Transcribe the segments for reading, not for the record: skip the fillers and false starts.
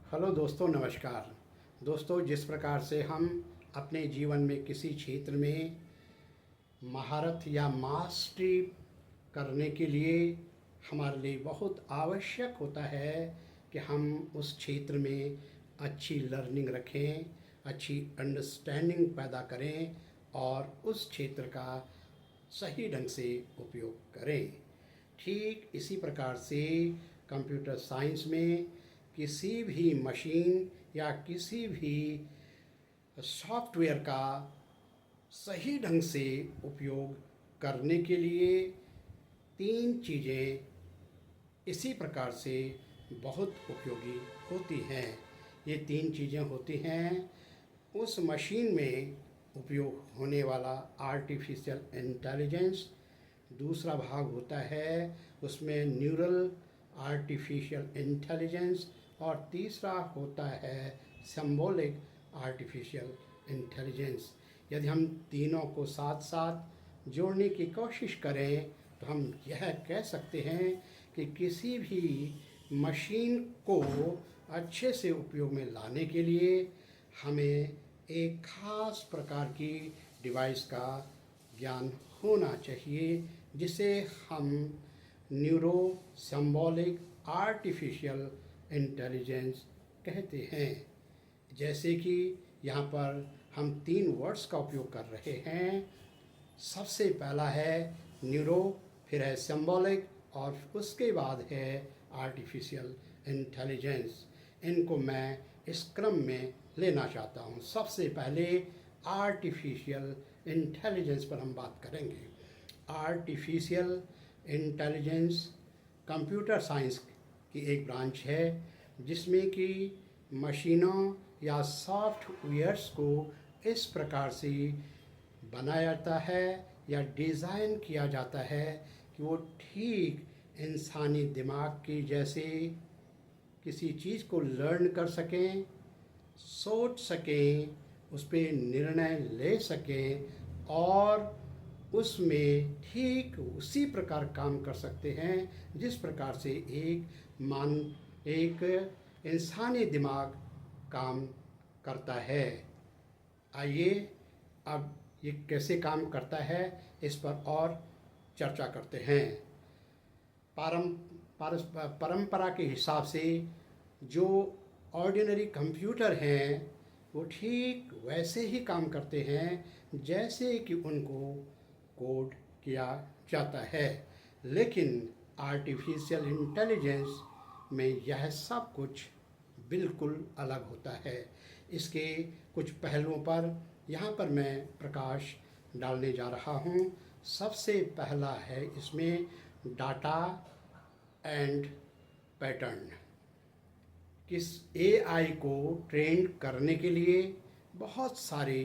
Hello दोस्तों, नमस्कार। दोस्तों, जिस प्रकार से हम अपने जीवन में किसी क्षेत्र में महारत या मास्टरी करने के लिए हमारे लिए बहुत आवश्यक होता है कि हम उस क्षेत्र में अच्छी लर्निंग रखें, अच्छी अंडरस्टैंडिंग पैदा करें और उस क्षेत्र का सही ढंग से उपयोग करें। ठीक इसी प्रकार से कंप्यूटर साइंस में किसी भी मशीन या किसी भी सॉफ्टवेयर का सही ढंग से उपयोग करने के लिए तीन चीज़ें इसी प्रकार से बहुत उपयोगी होती हैं। ये तीन चीज़ें होती हैं उस मशीन में उपयोग होने वाला आर्टिफिशियल इंटेलिजेंस। दूसरा भाग होता है उसमें न्यूरल आर्टिफिशियल इंटेलिजेंस और तीसरा होता है सिंबॉलिक आर्टिफिशियल इंटेलिजेंस। यदि हम तीनों को साथ साथ जोड़ने की कोशिश करें तो हम यह कह सकते हैं कि किसी भी मशीन को अच्छे से उपयोग में लाने के लिए हमें एक खास प्रकार की डिवाइस का ज्ञान होना चाहिए, जिसे हम न्यूरो सिंबॉलिक आर्टिफिशियल इंटेलिजेंस कहते हैं। जैसे कि यहाँ पर हम तीन वर्ड्स का उपयोग कर रहे हैं। सबसे पहला है न्यूरो, फिर है सिंबॉलिक और उसके बाद है आर्टिफिशियल इंटेलिजेंस। इनको मैं इस क्रम में लेना चाहता हूँ। सबसे पहले आर्टिफिशियल इंटेलिजेंस पर हम बात करेंगे। आर्टिफिशियल इंटेलिजेंस कंप्यूटर साइंस की एक ब्रांच है जिसमें कि मशीनों या सॉफ्टवेयर्स को इस प्रकार से बनाया जाता है या डिज़ाइन किया जाता है कि वो ठीक इंसानी दिमाग की जैसे किसी चीज़ को लर्न कर सकें, सोच सकें, उस पर निर्णय ले सकें और उसमें ठीक उसी प्रकार काम कर सकते हैं जिस प्रकार से एक इंसानी दिमाग काम करता है। आइए अब ये कैसे काम करता है इस पर और चर्चा करते हैं। परंपरा के हिसाब से जो ऑर्डिनरी कंप्यूटर हैं वो ठीक वैसे ही काम करते हैं जैसे कि उनको कोड किया जाता है, लेकिन आर्टिफिशियल इंटेलिजेंस में यह सब कुछ बिल्कुल अलग होता है। इसके कुछ पहलुओं पर यहाँ पर मैं प्रकाश डालने जा रहा हूँ। सबसे पहला है इसमें डाटा एंड पैटर्न। किस एआई को ट्रेन करने के लिए बहुत सारी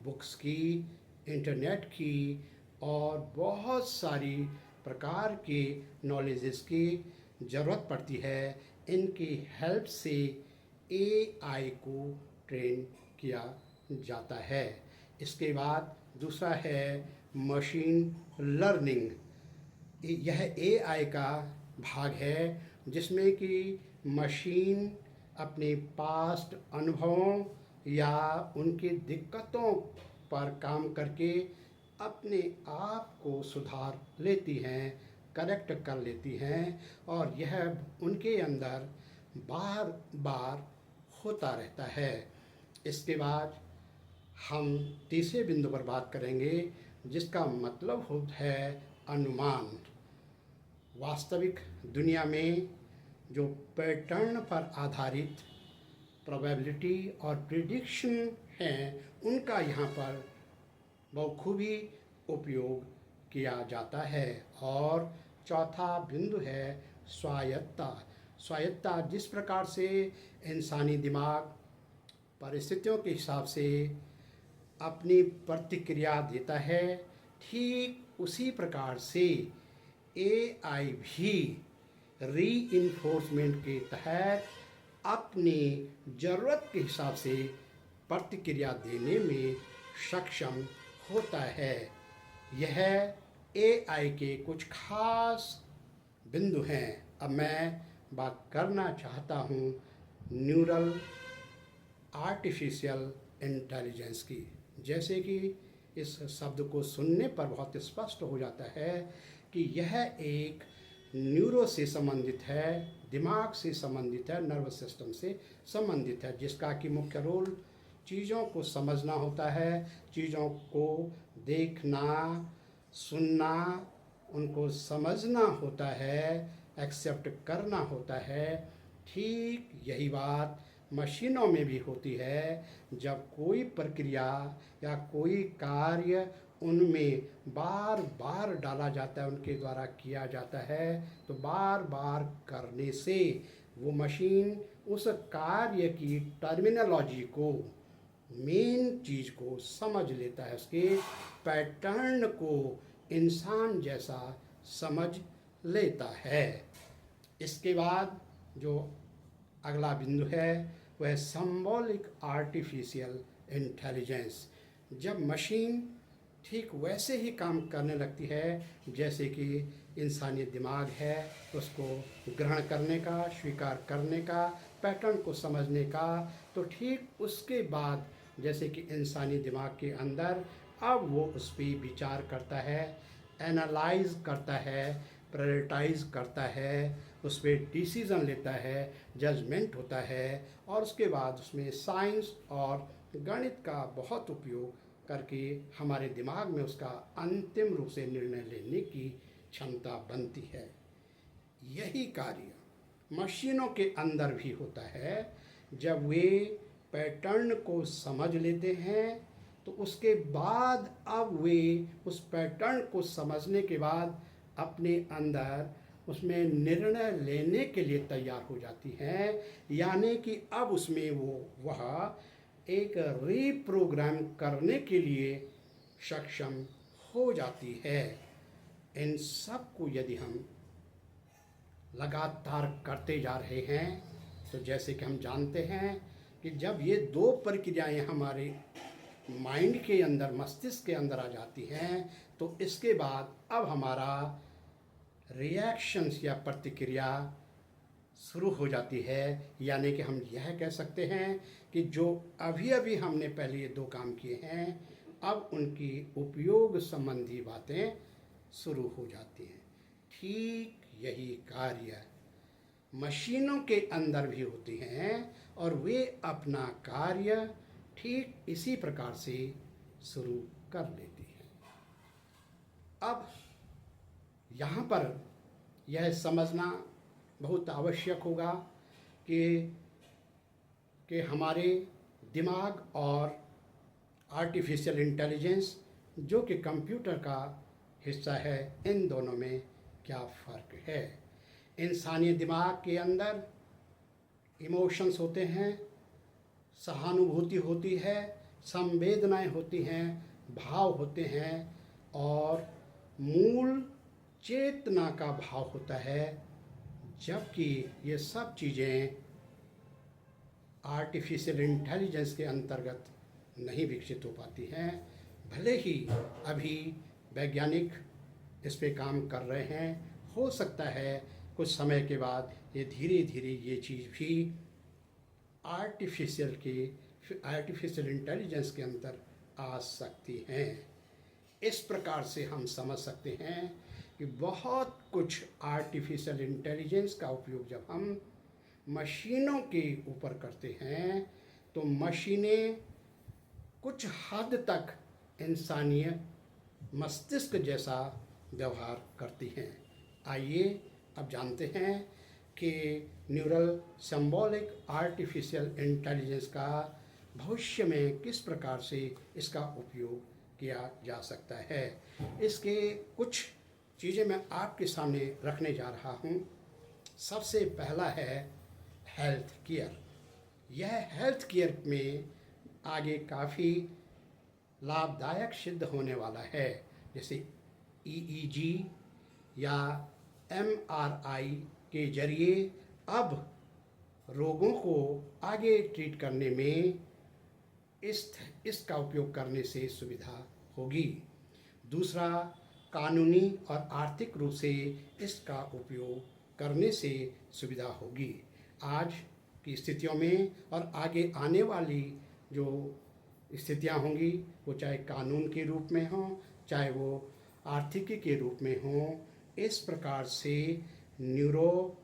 बुक्स की, इंटरनेट की और बहुत सारी प्रकार के नॉलेजेस की ज़रूरत पड़ती है। इनकी हेल्प से एआई को ट्रेन किया जाता है। इसके बाद दूसरा है मशीन लर्निंग। यह एआई का भाग है जिसमें कि मशीन अपने पास्ट अनुभवों या उनकी दिक्कतों पर काम करके अपने आप को सुधार लेती हैं, करेक्ट कर लेती हैं और यह उनके अंदर बार बार होता रहता है। इसके बाद हम तीसरे बिंदु पर बात करेंगे जिसका मतलब होता है अनुमान। वास्तविक दुनिया में जो पैटर्न पर आधारित प्रोबेबिलिटी और प्रिडिक्शन हैं उनका यहाँ पर बखूबी उपयोग किया जाता है। और चौथा बिंदु है स्वायत्तता। स्वायत्तता जिस प्रकार से इंसानी दिमाग परिस्थितियों के हिसाब से अपनी प्रतिक्रिया देता है, ठीक उसी प्रकार से एआई भी रीइंफोर्समेंट के तहत अपनी ज़रूरत के हिसाब से प्रतिक्रिया देने में सक्षम होता है। यह एआई के कुछ खास बिंदु हैं। अब मैं बात करना चाहता हूँ न्यूरल आर्टिफिशियल इंटेलिजेंस की। जैसे कि इस शब्द को सुनने पर बहुत स्पष्ट हो जाता है कि यह एक न्यूरो से संबंधित है, दिमाग से संबंधित है, नर्वस सिस्टम से संबंधित है, जिसका कि मुख्य रोल चीज़ों को समझना होता है, चीज़ों को देखना, सुनना, उनको समझना होता है, एक्सेप्ट करना होता है। ठीक यही बात मशीनों में भी होती है। जब कोई प्रक्रिया या कोई कार्य उनमें बार बार डाला जाता है, उनके द्वारा किया जाता है, तो बार बार करने से वो मशीन उस कार्य की टर्मिनोलॉजी को, मेन चीज़ को समझ लेता है, उसके पैटर्न को इंसान जैसा समझ लेता है। इसके बाद जो अगला बिंदु है वह सिंबॉलिक आर्टिफिशियल इंटेलिजेंस। जब मशीन ठीक वैसे ही काम करने लगती है जैसे कि इंसानी दिमाग है, उसको ग्रहण करने का, स्वीकार करने का, पैटर्न को समझने का, तो ठीक उसके बाद जैसे कि इंसानी दिमाग के अंदर अब वो उस पर विचार करता है, एनालाइज करता है, प्रायोरिटाइज करता है, उस पर डिसीज़न लेता है, जजमेंट होता है, और उसके बाद उसमें साइंस और गणित का बहुत उपयोग करके हमारे दिमाग में उसका अंतिम रूप से निर्णय लेने की क्षमता बनती है। यही कार्य मशीनों के अंदर भी होता है। जब वे पैटर्न को समझ लेते हैं तो उसके बाद अब वे उस पैटर्न को समझने के बाद अपने अंदर उसमें निर्णय लेने के लिए तैयार हो जाती हैं, यानी कि अब उसमें वह एक रीप्रोग्राम करने के लिए सक्षम हो जाती है। इन सब को यदि हम लगातार करते जा रहे हैं तो जैसे कि हम जानते हैं कि जब ये दो प्रक्रियाएं हमारे माइंड के अंदर, मस्तिष्क के अंदर आ जाती हैं, तो इसके बाद अब हमारा रिएक्शंस या प्रतिक्रिया शुरू हो जाती है। यानी कि हम यह कह सकते हैं कि जो अभी अभी हमने पहले ये दो काम किए हैं, अब उनकी उपयोग संबंधी बातें शुरू हो जाती हैं। ठीक यही कार्य मशीनों के अंदर भी होती हैं और वे अपना कार्य ठीक इसी प्रकार से शुरू कर लेती हैं। अब यहाँ पर यह समझना बहुत आवश्यक होगा कि हमारे दिमाग और आर्टिफिशियल इंटेलिजेंस जो कि कंप्यूटर का हिस्सा है, इन दोनों में क्या फ़र्क है। इंसानी दिमाग के अंदर इमोशंस होते हैं, सहानुभूति होती है, संवेदनाएं होती हैं, भाव होते हैं और मूल चेतना का भाव होता है। जबकि ये सब चीज़ें आर्टिफिशियल इंटेलिजेंस के अंतर्गत नहीं विकसित हो पाती हैं। भले ही अभी वैज्ञानिक इस पे काम कर रहे हैं, हो सकता है कुछ समय के बाद ये धीरे धीरे ये चीज़ भी आर्टिफिशियल इंटेलिजेंस के अंदर आ सकती हैं। इस प्रकार से हम समझ सकते हैं कि बहुत कुछ आर्टिफिशियल इंटेलिजेंस का उपयोग जब हम मशीनों के ऊपर करते हैं तो मशीनें कुछ हद तक इंसानी मस्तिष्क जैसा व्यवहार करती हैं। आइए अब जानते हैं कि न्यूरल सिंबॉलिक आर्टिफिशियल इंटेलिजेंस का भविष्य में किस प्रकार से इसका उपयोग किया जा सकता है। इसके कुछ चीज़ें मैं आपके सामने रखने जा रहा हूँ। सबसे पहला है हेल्थ केयर। यह हेल्थ केयर में आगे काफ़ी लाभदायक सिद्ध होने वाला है। जैसे EEG या MRI के जरिए अब रोगों को आगे ट्रीट करने में इसका उपयोग करने से सुविधा होगी। दूसरा, कानूनी और आर्थिक रूप से इसका उपयोग करने से सुविधा होगी। आज की स्थितियों में और आगे आने वाली जो स्थितियां होंगी, वो चाहे कानून के रूप में हों, चाहे वो आर्थिकी के रूप में हों, इस प्रकार से न्यूरो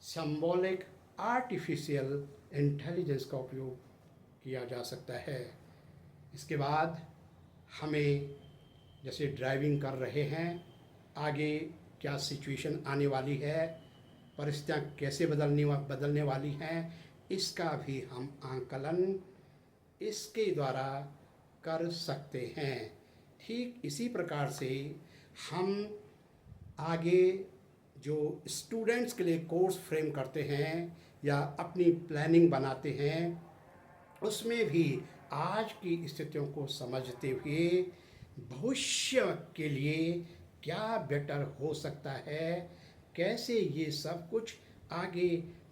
सिंबॉलिक आर्टिफिशियल इंटेलिजेंस का उपयोग किया जा सकता है। इसके बाद हमें जैसे ड्राइविंग कर रहे हैं, आगे क्या सिचुएशन आने वाली है, परिस्थितियाँ कैसे बदलने वाली हैं, इसका भी हम आंकलन इसके द्वारा कर सकते हैं। ठीक इसी प्रकार से हम आगे जो स्टूडेंट्स के लिए कोर्स फ्रेम करते हैं या अपनी प्लानिंग बनाते हैं, उसमें भी आज की स्थितियों को समझते हुए भविष्य के लिए क्या बेटर हो सकता है, कैसे ये सब कुछ आगे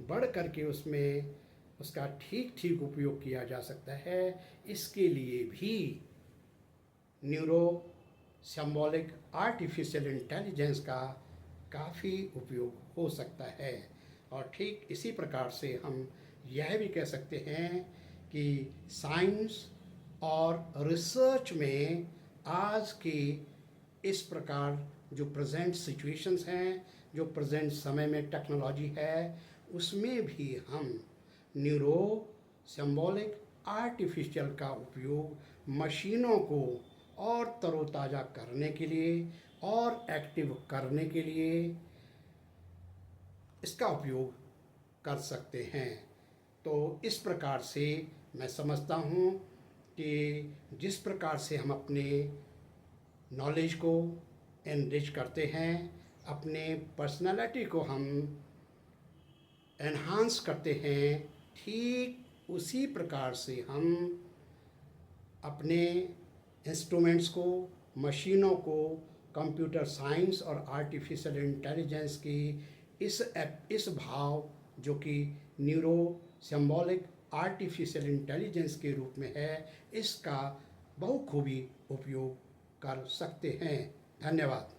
बढ़ कर के उसमें उसका ठीक ठीक उपयोग किया जा सकता है, इसके लिए भी न्यूरो सिंबॉलिक आर्टिफिशियल इंटेलिजेंस का काफ़ी उपयोग हो सकता है। और ठीक इसी प्रकार से हम यह भी कह सकते हैं कि साइंस और रिसर्च में आज की इस प्रकार जो प्रेजेंट सिचुएशंस हैं, जो प्रेजेंट समय में टेक्नोलॉजी है, उसमें भी हम न्यूरो सिंबॉलिक आर्टिफिशियल का उपयोग मशीनों को और तरोताज़ा करने के लिए और एक्टिव करने के लिए इसका उपयोग कर सकते हैं। तो इस प्रकार से मैं समझता हूँ कि जिस प्रकार से हम अपने नॉलेज को एनरिच करते हैं, अपने पर्सनालिटी को हम एनहांस करते हैं, ठीक उसी प्रकार से हम अपने इंस्ट्रूमेंट्स को, मशीनों को, कंप्यूटर साइंस और आर्टिफिशियल इंटेलिजेंस की इस भाव जो कि न्यूरो सिंबॉलिक आर्टिफिशियल इंटेलिजेंस के रूप में है, इसका बहुखूबी उपयोग कर सकते हैं। धन्यवाद।